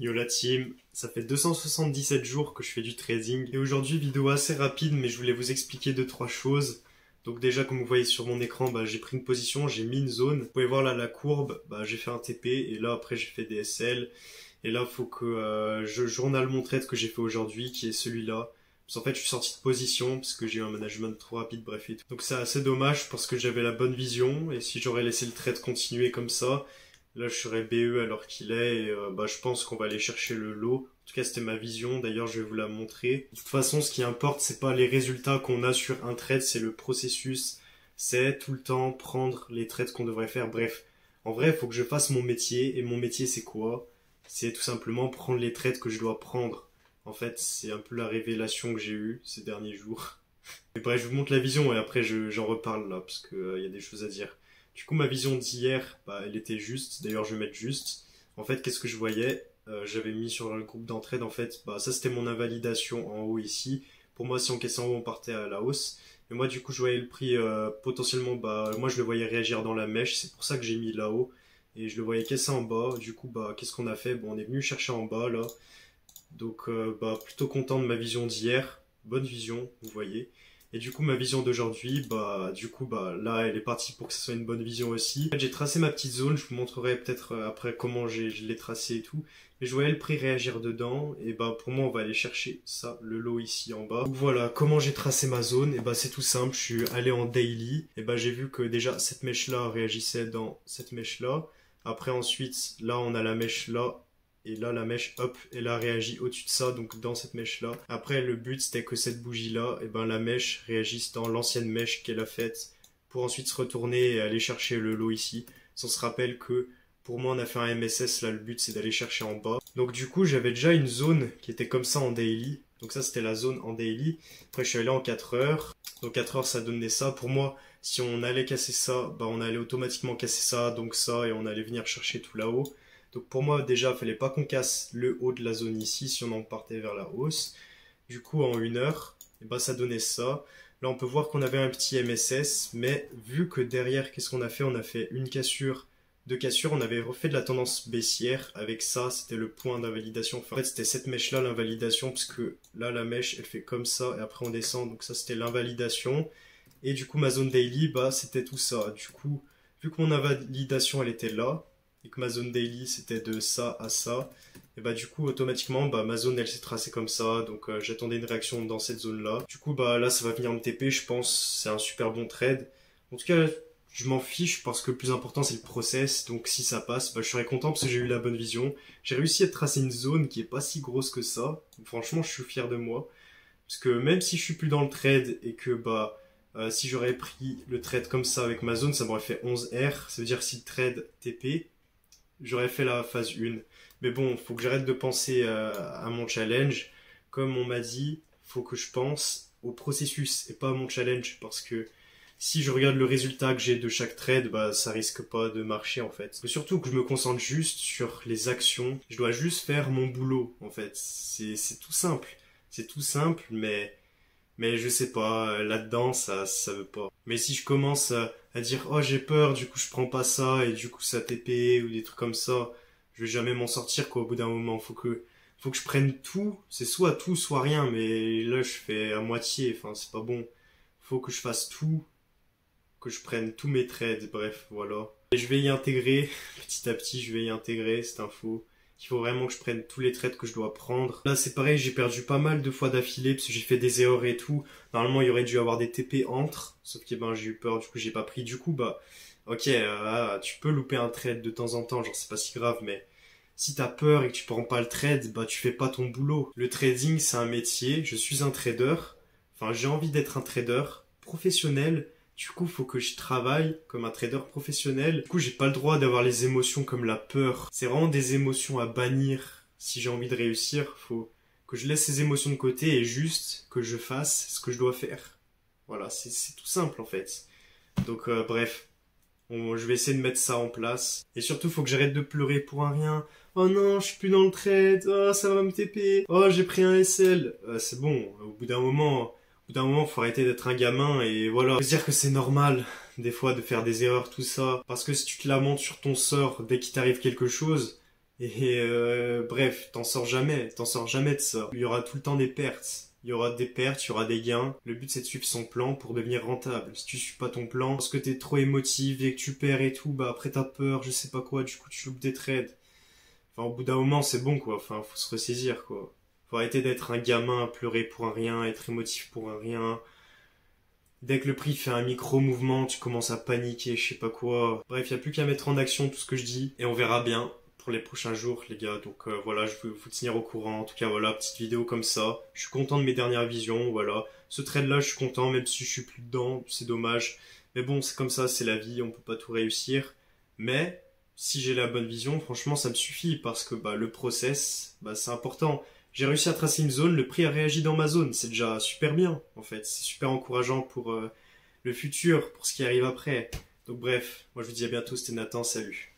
Yo la team, ça fait 277 jours que je fais du trading et aujourd'hui vidéo assez rapide mais je voulais vous expliquer deux trois choses. Donc déjà comme vous voyez sur mon écran, j'ai pris une position, j'ai mis une zone. Vous pouvez voir là la courbe, j'ai fait un TP et là après j'ai fait des SL. Et là faut que je journal mon trade que j'ai fait aujourd'hui qui est celui-là. Parce qu'en fait je suis sorti de position parce que j'ai eu un management trop rapide, bref et tout. Donc c'est assez dommage parce que j'avais la bonne vision et si j'aurais laissé le trade continuer comme ça, là je serais BE alors qu'il est et je pense qu'on va aller chercher le lot. En tout cas c'était ma vision, d'ailleurs je vais vous la montrer. De toute façon ce qui importe c'est pas les résultats qu'on a sur un trade, c'est le processus. C'est tout le temps prendre les trades qu'on devrait faire. Bref, en vrai il faut que je fasse mon métier et mon métier c'est quoi? C'est tout simplement prendre les trades que je dois prendre. En fait, c'est un peu la révélation que j'ai eue ces derniers jours. Mais bref, je vous montre la vision et après j'en reparle là, parce que y a des choses à dire. Du coup, ma vision d'hier, elle était juste. D'ailleurs, je vais mettre juste. En fait, qu'est-ce que je voyais? J'avais mis sur le groupe d'entraide, en fait, ça c'était mon invalidation en haut ici. Pour moi, si on cassait en haut, on partait à la hausse. Mais moi, du coup, je voyais le prix potentiellement, moi je le voyais réagir dans la mèche. C'est pour ça que j'ai mis là-haut. Et je le voyais casser en bas. Du coup, qu'est-ce qu'on a fait? Bon, on est venu chercher en bas, là. Donc, plutôt content de ma vision d'hier. Bonne vision, vous voyez. Et du coup, ma vision d'aujourd'hui, là, elle est partie pour que ce soit une bonne vision aussi. En fait, j'ai tracé ma petite zone. Je vous montrerai peut-être après comment je l'ai tracé et tout. Mais je voyais le prix réagir dedans. Et pour moi, on va aller chercher ça, le lot ici en bas. Donc voilà, comment j'ai tracé ma zone. Et c'est tout simple. Je suis allé en daily. Et j'ai vu que déjà, cette mèche-là réagissait dans cette mèche-là. Après, ensuite, là, on a la mèche là. Et là, la mèche, hop, elle a réagi au-dessus de ça, donc dans cette mèche-là. Après, le but, c'était que cette bougie-là, la mèche réagisse dans l'ancienne mèche qu'elle a faite pour ensuite se retourner et aller chercher le lot ici. On se rappelle que, pour moi, on a fait un MSS, là, le but, c'est d'aller chercher en bas. Donc, du coup, j'avais déjà une zone qui était comme ça en daily. Donc ça, c'était la zone en daily. Après, je suis allé en 4 heures. Donc, 4 heures, ça donnait ça. Pour moi, si on allait casser ça, on allait automatiquement casser ça, donc ça, et on allait venir chercher tout là-haut. Donc pour moi déjà il fallait pas qu'on casse le haut de la zone ici si on en partait vers la hausse. Du coup en 1 heure, ça donnait ça. Là on peut voir qu'on avait un petit MSS, mais vu que derrière qu'est-ce qu'on a fait? On a fait une cassure, deux cassures, on avait refait de la tendance baissière. Avec ça c'était le point d'invalidation. Enfin, en fait c'était cette mèche là l'invalidation, parce que là la mèche elle fait comme ça et après on descend, donc ça c'était l'invalidation. Et du coup ma zone daily c'était tout ça. Du coup vu que mon invalidation elle était là, et que ma zone daily c'était de ça à ça, et du coup automatiquement ma zone elle s'est tracée comme ça, donc j'attendais une réaction dans cette zone là. Du coup là ça va venir me TP, je pense, c'est un super bon trade. En tout cas je m'en fiche parce que le plus important c'est le process, donc si ça passe, je serai content parce que j'ai eu la bonne vision. J'ai réussi à tracer une zone qui est pas si grosse que ça, donc, franchement je suis fier de moi. Parce que même si je suis plus dans le trade et que si j'aurais pris le trade comme ça avec ma zone, ça m'aurait fait 11R, ça veut dire si le trade TP, j'aurais fait la phase 1. Mais bon, faut que j'arrête de penser à mon challenge. Comme on m'a dit, faut que je pense au processus et pas à mon challenge. Parce que si je regarde le résultat que j'ai de chaque trade, ça risque pas de marcher en fait. Mais surtout que je me concentre juste sur les actions. Je dois juste faire mon boulot en fait. C'est tout simple. C'est tout simple, mais je sais pas, là-dedans, ça veut pas. Mais si je commence à dire, oh j'ai peur, du coup je prends pas ça, et du coup ça TP, ou des trucs comme ça, je vais jamais m'en sortir quoi, au bout d'un moment. Faut que je prenne tout, c'est soit tout, soit rien, mais là je fais à moitié, enfin c'est pas bon. Faut que je fasse tout, que je prenne tous mes trades, bref, voilà. Et je vais y intégrer, petit à petit, je vais y intégrer cette info. Il faut vraiment que je prenne tous les trades que je dois prendre. Là c'est pareil, j'ai perdu pas mal de fois d'affilée parce que j'ai fait des erreurs et tout. Normalement il y aurait dû avoir des TP entre, sauf que j'ai eu peur, du coup j'ai pas pris. Du coup ok, tu peux louper un trade de temps en temps, genre c'est pas si grave, mais si t'as peur et que tu prends pas le trade, tu fais pas ton boulot. Le trading c'est un métier, je suis un trader, enfin j'ai envie d'être un trader professionnel. Du coup, faut que je travaille comme un trader professionnel. Du coup, j'ai pas le droit d'avoir les émotions comme la peur. C'est vraiment des émotions à bannir. Si j'ai envie de réussir, faut que je laisse ces émotions de côté et juste que je fasse ce que je dois faire. Voilà, c'est tout simple en fait. Donc bref, je vais essayer de mettre ça en place. Et surtout, faut que j'arrête de pleurer pour un rien. Oh non, je suis plus dans le trade. Oh, ça va me TP. Oh, j'ai pris un SL. C'est bon, au bout d'un moment, faut arrêter d'être un gamin et voilà. Faut se dire que c'est normal, des fois, de faire des erreurs, tout ça. Parce que si tu te lamentes sur ton sort dès qu'il t'arrive quelque chose, Et bref, t'en sors jamais de ça. Il y aura tout le temps des pertes. Il y aura des pertes, il y aura des gains. Le but c'est de suivre son plan pour devenir rentable. Si tu suis pas ton plan, parce que t'es trop émotif et que tu perds et tout, bah après t'as peur, je sais pas quoi, du coup tu loupes des trades. Enfin au bout d'un moment c'est bon quoi, enfin faut se ressaisir quoi. Faut arrêter d'être un gamin à pleurer pour un rien, être émotif pour un rien. Dès que le prix fait un micro-mouvement, tu commences à paniquer, je sais pas quoi. Bref, y a plus qu'à mettre en action tout ce que je dis, et on verra bien pour les prochains jours, les gars. Donc voilà, je veux vous tenir au courant. En tout cas, voilà, petite vidéo comme ça. Je suis content de mes dernières visions, voilà. Ce trade-là, je suis content, même si je suis plus dedans, c'est dommage. Mais bon, c'est comme ça, c'est la vie, on peut pas tout réussir. Mais, si j'ai la bonne vision, franchement, ça me suffit, parce que bah, le process, bah, c'est important. J'ai réussi à tracer une zone, le prix a réagi dans ma zone, c'est déjà super bien en fait, c'est super encourageant pour le futur, pour ce qui arrive après. Donc bref, moi je vous dis à bientôt, c'était Nathan, salut.